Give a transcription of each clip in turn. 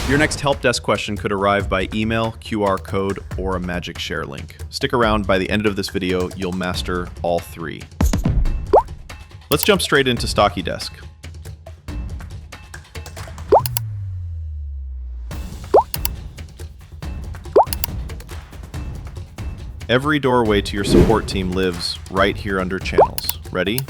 Your next help desk question could arrive by email, QR code, or a magic share link. Stick around. By the end of this video, you'll master all three. Let's jump straight into Stocky Desk. Every doorway to your support team lives right here under Channels. Ready?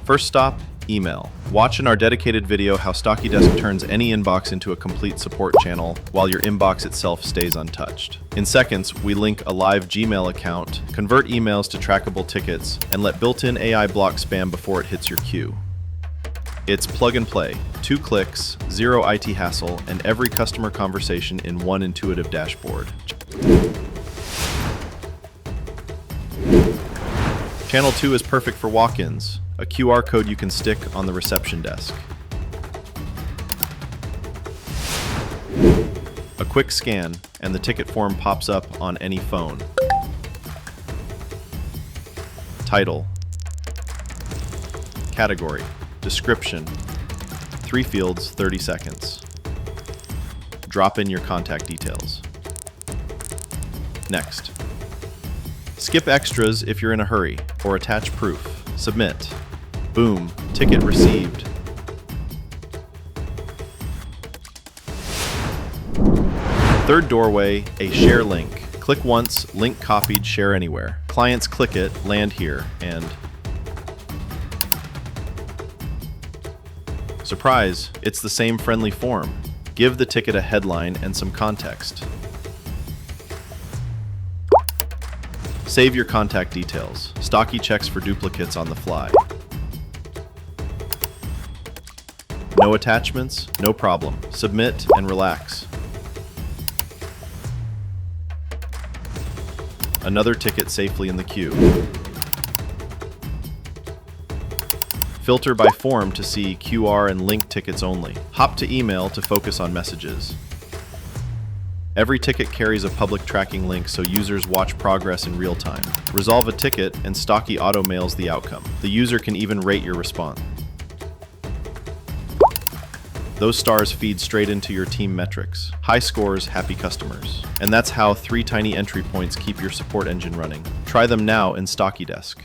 First stop, email. Watch in our dedicated video how Stocky Desk turns any inbox into a complete support channel while your inbox itself stays untouched. In seconds, we link a live Gmail account, convert emails to trackable tickets, and let built-in AI block spam before it hits your queue. It's plug and play, 2 clicks, 0 IT hassle, and every customer conversation in one intuitive dashboard. Channel 2 is perfect for walk-ins, a QR code you can stick on the reception desk. A quick scan, and the ticket form pops up on any phone. Title. Category. Description. 3 fields, 30 seconds. Drop in your contact details. Next. Skip extras if you're in a hurry, or attach proof. Submit. Boom, ticket received. Third doorway, a share link. Click once, link copied, share anywhere. Clients click it, land here, and surprise, it's the same friendly form. Give the ticket a headline and some context. Save your contact details. Stocky checks for duplicates on the fly. No attachments, no problem. Submit and relax. Another ticket safely in the queue. Filter by form to see QR and link tickets only. Hop to email to focus on messages. Every ticket carries a public tracking link so users watch progress in real time. Resolve a ticket and Stocky auto mails the outcome. The user can even rate your response. Those stars feed straight into your team metrics. High scores, happy customers. And that's how 3 tiny entry points keep your support engine running. Try them now in Stocky Desk.